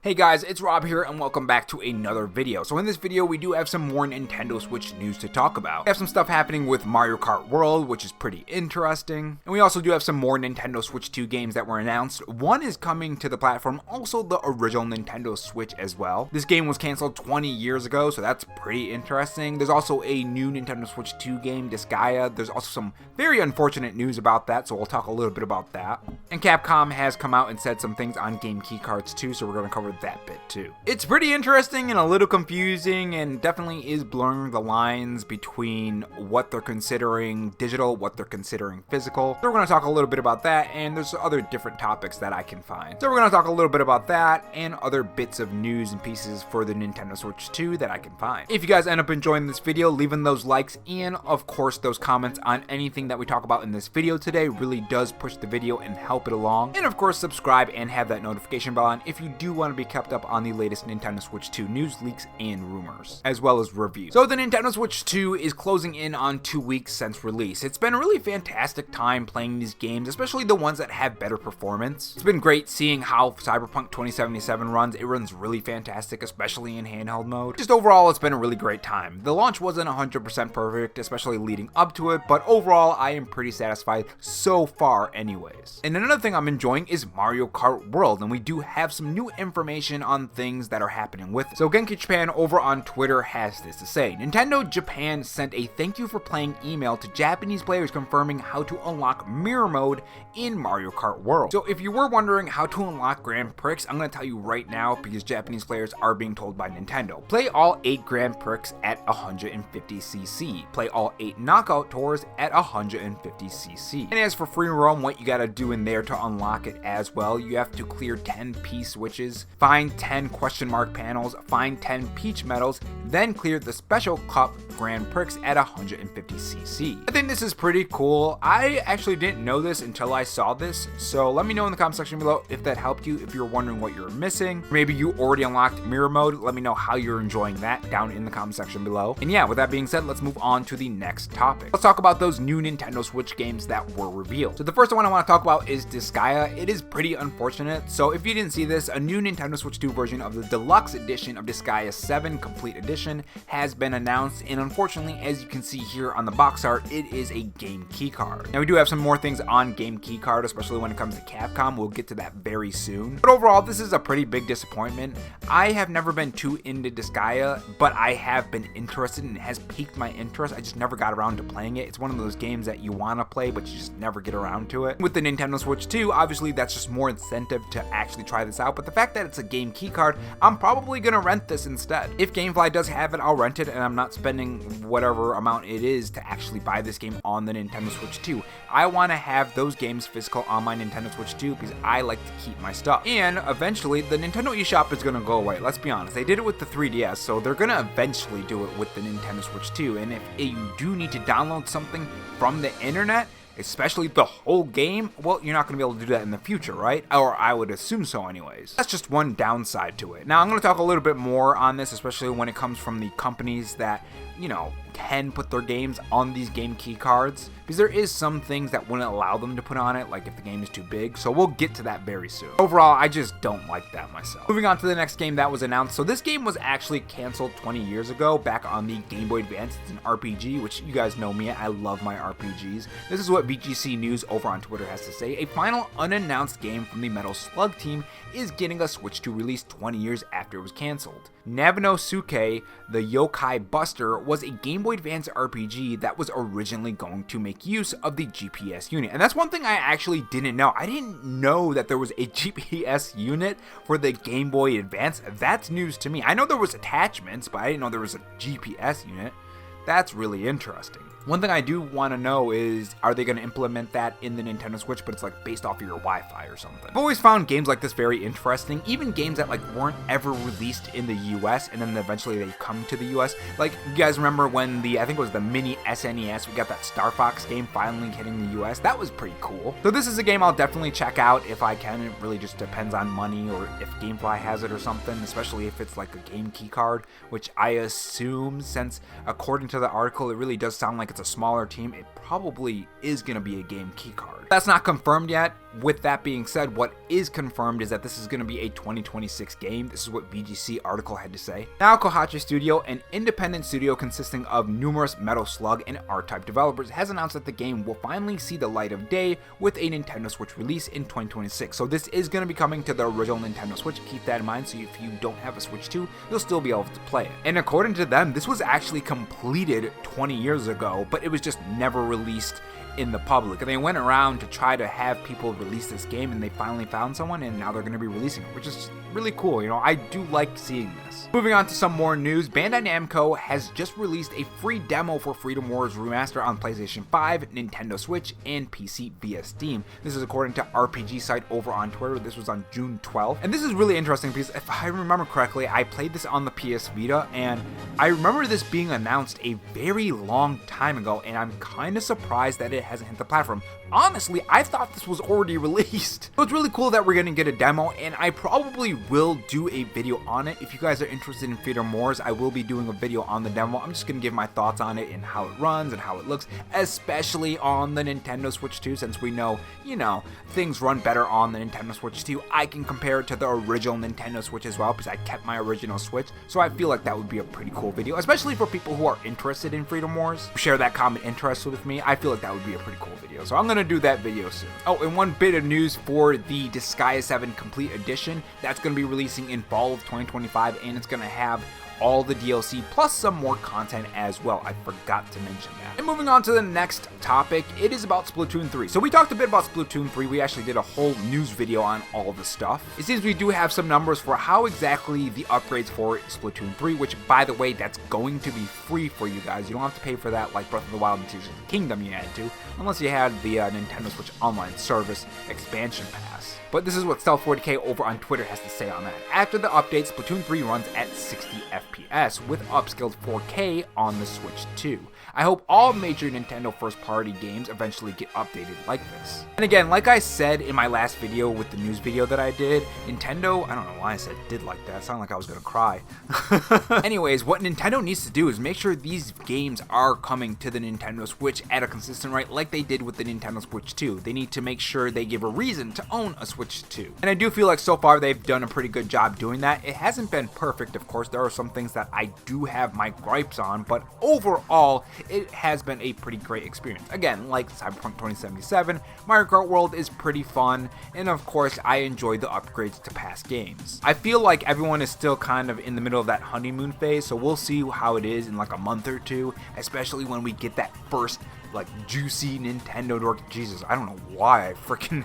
Hey guys, it's Rob here and welcome back to another video. So in this video we do have some more Nintendo Switch news to talk about. We have some stuff happening with Mario Kart World, which is pretty interesting. And we also do have some more Nintendo Switch 2 games that were announced. One is coming to the platform, also the original Nintendo Switch as well. This game was canceled 20 years ago, so that's pretty interesting. There's also a new Nintendo Switch 2 game, Disgaea. There's also some very unfortunate news about that, so we'll talk a little bit about that. And Capcom has come out and said some things on game keycards too, so we're going to cover that bit too. It's pretty interesting and a little confusing and definitely is blurring the lines between what they're considering digital, what they're considering physical. So we're going to talk a little bit about that, and there's other different topics that I can find. So we're going to talk a little bit about that and other bits of news and pieces for the Nintendo Switch 2 that I can find. If you guys end up enjoying this video, leaving those likes and of course those comments on anything that we talk about in this video today really does push the video and help it along. And of course subscribe and have that notification bell on if you do want to be kept up on the latest Nintendo Switch 2 news, leaks, and rumors, as well as reviews. So the Nintendo Switch 2 is closing in on 2 weeks since release. It's been a really fantastic time playing these games, especially the ones that have better performance. It's been great seeing how Cyberpunk 2077 runs. It runs really fantastic, especially in handheld mode. Just overall, it's been a really great time. The launch wasn't 100% perfect, especially leading up to it, but overall, I am pretty satisfied so far anyways. And another thing I'm enjoying is Mario Kart World, and we do have some new information on things that are happening with it. So Genki Japan over on Twitter has this to say: Nintendo Japan sent a thank you for playing email to Japanese players confirming how to unlock mirror mode in Mario Kart World. So if you were wondering how to unlock Grand Prix, I'm going to tell you right now because Japanese players are being told by Nintendo. Play all 8 Grand Prix at 150cc. Play all 8 knockout tours at 150cc. And as for free roam, what you got to do in there to unlock it as well, you have to clear 10 P-switches, find 10 question mark panels, find 10 Peach medals, then clear the Special Cup Grand Prix at 150cc. I think this is pretty cool. I actually didn't know this until I saw this, so let me know in the comment section below if that helped you, if you're wondering what you're missing. Maybe you already unlocked mirror mode. Let me know how you're enjoying that down in the comment section below. And yeah, with that being said, let's move on to the next topic. Let's talk about those new Nintendo Switch games that were revealed. So the first one I want to talk about is Disgaea. It is pretty unfortunate. So if you didn't see this, a new Nintendo Switch 2 version of the deluxe edition of Disgaea 7 Complete Edition has been announced, and unfortunately, as you can see here on the box art, it is a game keycard. Now we do have some more things on game keycard, especially when it comes to Capcom. We'll get to that very soon. But overall, this is a pretty big disappointment. I have never been too into Disgaea, but I have been interested and it has piqued my interest. I just never got around to playing it. It's one of those games that you want to play, but you just never get around to it. With the Nintendo Switch 2, obviously that's just more incentive to actually try this out, but the fact that it's a game keycard, I'm probably gonna rent this instead. If Gamefly does have it, I'll rent it, and I'm not spending whatever amount it is to actually buy this game on the Nintendo Switch 2. I want to have those games physical on my Nintendo Switch 2 because I like to keep my stuff. And eventually, the Nintendo eShop is gonna go away. Let's be honest. They did it with the 3DS, so they're gonna eventually do it with the Nintendo Switch 2. And if you do need to download something from the internet, especially the whole game, well, you're not going to be able to do that in the future, right? Or I would assume so anyways. That's just one downside to it. Now, I'm going to talk a little bit more on this, especially when it comes from the companies that, you know, can put their games on these game key cards, because there is some things that wouldn't allow them to put on it, like if the game is too big, so we'll get to that very soon. Overall, I just don't like that myself. Moving on to the next game that was announced. So this game was actually canceled 20 years ago, back on the Game Boy Advance. It's an RPG, which you guys know me, I love my RPGs. This is what VGC News over on Twitter has to say. A final unannounced game from the Metal Slug team is getting a Switch 2 release 20 years after it was canceled. Nabanosuke, the Yokai Buster, was a Game Boy Advance RPG that was originally going to make use of the GPS unit. And that's one thing I actually didn't know. I didn't know that there was a GPS unit for the Game Boy Advance. That's news to me. I know there was attachments, but I didn't know there was a GPS unit. That's really interesting. One thing I do want to know is, are they going to implement that in the Nintendo Switch, but it's like based off of your Wi-Fi or something? I've always found games like this very interesting, even games that like weren't ever released in the US and then eventually they come to the US. Like, you guys remember when I think it was the mini SNES, we got that Star Fox game finally hitting the US? That was pretty cool. So this is a game I'll definitely check out if I can. It really just depends on money or if Gamefly has it or something, especially if it's like a game key card, which I assume, since according to the article, it really does sound like it's a smaller team, it probably is going to be a game keycard. That's not confirmed yet. with that being said, what is confirmed is that this is going to be a 2026 game. This is what VGC article had to say. Now, Kohachi Studio, an independent studio consisting of numerous Metal Slug and R-Type developers, has announced that the game will finally see the light of day with a Nintendo Switch release in 2026. So this is going to be coming to the original Nintendo Switch. Keep that in mind. So if you don't have a Switch 2, you'll still be able to play it. And according to them, this was actually completed 20 years ago, but it was just never released in the public. And they went around to try to have people release this game, and they finally found someone, and now they're going to be releasing it, which is really cool. You know, I do like seeing this. Moving on to some more news, Bandai Namco has just released a free demo for Freedom Wars Remaster on PlayStation 5, Nintendo Switch, and PC via Steam. This is according to RPG site over on Twitter. This was on June 12th. And this is really interesting because if I remember correctly, I played this on the PS Vita, and I remember this being announced a very long time ago, and I'm kind of surprised that it hasn't hit the platform. Honestly, I thought this was already released. So it's really cool that we're going to get a demo, and I probably will do a video on it. If you guys are interested in Freedom Wars, I will be doing a video on the demo. I'm just going to give my thoughts on it and how it runs and how it looks, especially on the Nintendo Switch 2, since we know, you know, things run better on the Nintendo Switch 2. I can compare it to the original Nintendo Switch as well, because I kept my original Switch, so I feel like that would be a pretty cool video, especially for people who are interested in Freedom Wars. Share that common interest with me. I feel like that would be a pretty cool video, so I'm going to do that video soon. Oh, and one bit of news for the Disgaea 7 Complete Edition, that's going to be releasing in fall of 2025, and it's going to have all the DLC plus some more content as well. I forgot to mention that. And moving on to the next topic, it is about Splatoon 3. So we talked a bit about Splatoon 3. We actually did a whole news video on all of the stuff. It seems we do have some numbers for how exactly the upgrades for Splatoon 3, which by the way, that's going to be free for you guys. You don't have to pay for that like Breath of the Wild and Tears of the Kingdom you had to, unless you had the Nintendo Switch Online Service expansion pass. But this is what Stealth40k over on Twitter has to say on that. After the update, Splatoon 3 runs at 60 FPS with upscaled 4K on the Switch 2. I hope all major Nintendo first-party games eventually get updated like this. And again, like I said in my last video with the news video that I did, Nintendo, I don't know why I said did like that, it sounded like I was gonna cry. Anyways, what Nintendo needs to do is make sure these games are coming to the Nintendo Switch at a consistent rate like they did with the Nintendo Switch 2. They need to make sure they give a reason to own a Switch 2. And I do feel like so far they've done a pretty good job doing that. It hasn't been perfect, of course. There are some things that I do have my gripes on, but overall, it has been a pretty great experience. Again, like Cyberpunk 2077, Mario Kart World is pretty fun, and of course, I enjoy the upgrades to past games. I feel like everyone is still kind of in the middle of that honeymoon phase, so we'll see how it is in like a month or two, especially when we get that first like juicy Nintendo Direct. Jesus, I don't know why I freaking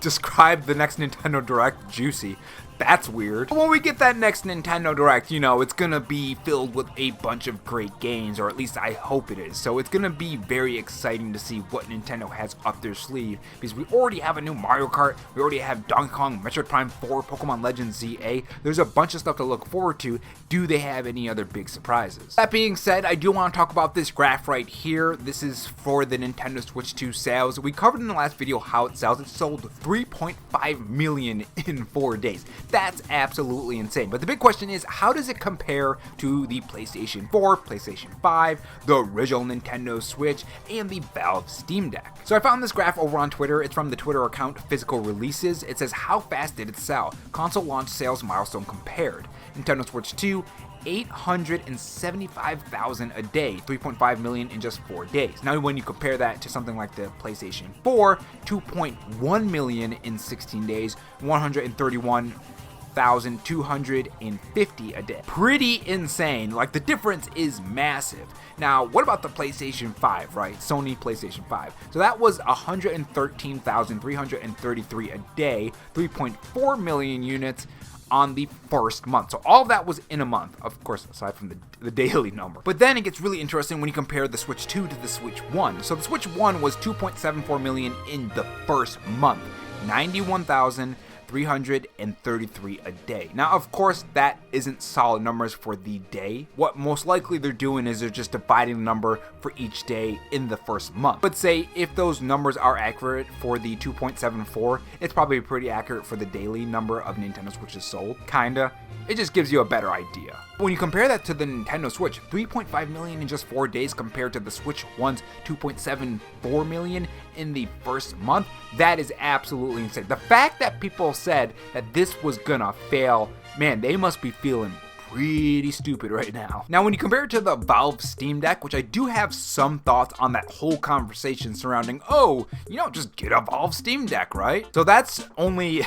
described the next Nintendo Direct juicy. That's weird. But when we get that next Nintendo Direct, you know, it's gonna be filled with a bunch of great games, or at least I hope it is. So it's gonna be very exciting to see what Nintendo has up their sleeve, because we already have a new Mario Kart, we already have Donkey Kong, Metroid Prime 4, Pokemon Legends ZA. There's a bunch of stuff to look forward to. Do they have any other big surprises? That being said, I do want to talk about this graph right here. This is for the Nintendo Switch 2 sales. We covered in the last video how it sells. It sold 3.5 million in 4 days. That's absolutely insane. But the big question is, how does it compare to the PlayStation 4, PlayStation 5, the original Nintendo Switch, and the Valve Steam Deck? So I found this graph over on Twitter. It's from the Twitter account Physical Releases. It says, how fast did it sell? Console launch sales milestone compared. Nintendo Switch 2, 875,000 a day, 3.5 million in just 4 days. Now when you compare that to something like the PlayStation 4, 2.1 million in 16 days, 131,250 a day. Pretty insane. Like, the difference is massive. Now, what about the PlayStation 5, right? Sony PlayStation 5. So that was 113,333 a day, 3.4 million units on the first month. So all of that was in a month, of course, aside from the daily number. But then it gets really interesting when you compare the Switch 2 to the Switch 1. So the Switch 1 was 2.74 million in the first month, 91,333 a day. Now, of course, that isn't solid numbers for the day. What most likely they're doing is they're just dividing the number for each day in the first month. But say if those numbers are accurate for the 2.74, it's probably pretty accurate for the daily number of Nintendo Switches sold. Kinda. It just gives you a better idea. When you compare that to the Nintendo Switch, 3.5 million in just 4 days compared to the Switch 1's 2.74 million in the first month, that is absolutely insane. The fact that people said that this was gonna fail, man, they must be feeling pretty stupid right now. Now, when you compare it to the Valve Steam Deck, which I do have some thoughts on that whole conversation surrounding, oh, you know, just get a Valve Steam Deck, right? So that's only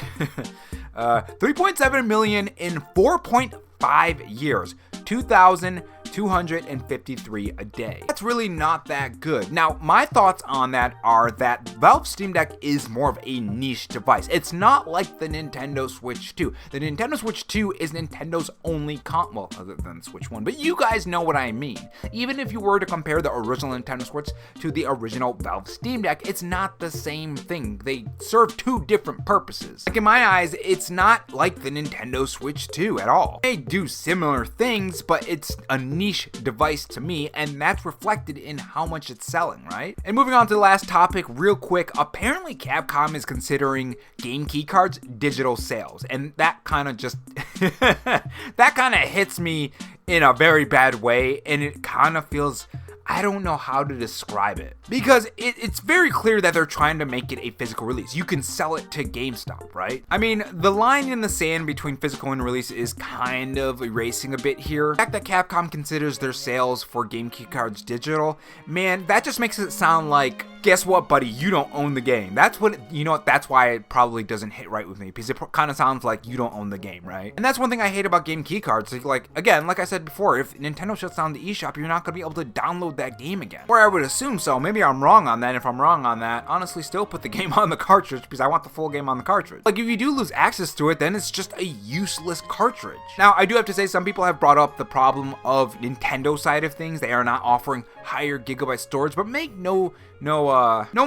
3.7 million in 4.5 years, 2,253 a day. That's really not that good. Now, my thoughts on that are that Valve Steam Deck is more of a niche device. It's not like the Nintendo Switch 2. The Nintendo Switch 2 is Nintendo's only well, other than the Switch 1, but you guys know what I mean. Even if you were to compare the original Nintendo Switch to the original Valve Steam Deck, it's not the same thing. They serve two different purposes. Like, in my eyes, it's not like the Nintendo Switch 2 at all. They do similar things, but it's a niche device to me, and that's reflected in how much it's selling, right? And moving on to the last topic real quick, apparently Capcom is considering game keycards digital sales, and that kind of just that kind of hits me in a very bad way, and it kind of feels, I don't know how to describe it, because it's very clear that they're trying to make it a physical release. You can sell it to GameStop, right? I mean, the line in the sand between physical and release is kind of erasing a bit here. The fact that Capcom considers their sales for game keycards digital, man, that just makes it sound like, guess what, buddy, you don't own the game. That's what, you know what, that's why it probably doesn't hit right with me, because it kind of sounds like you don't own the game, right? And that's one thing I hate about game keycards. Like, again, like I said before, if Nintendo shuts down the eShop, you're not going to be able to download that game again. Or I would assume so. Maybe I'm wrong on that. If I'm wrong on that, honestly, still put the game on the cartridge, because I want the full game on the cartridge. Like, if you do lose access to it, then it's just a useless cartridge. Now, I do have to say, some people have brought up the problem of Nintendo side of things. They are not offering higher gigabyte storage, but make no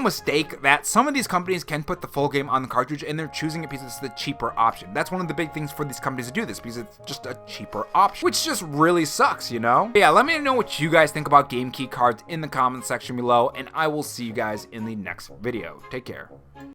mistake that some of these companies can put the full game on the cartridge, and they're choosing it because it's the cheaper option. That's one of the big things for these companies to do this, because it's just a cheaper option, which just really sucks, you know? But yeah, let me know what you guys think about game key cards in the comment section below, and I will see you guys in the next video. Take care.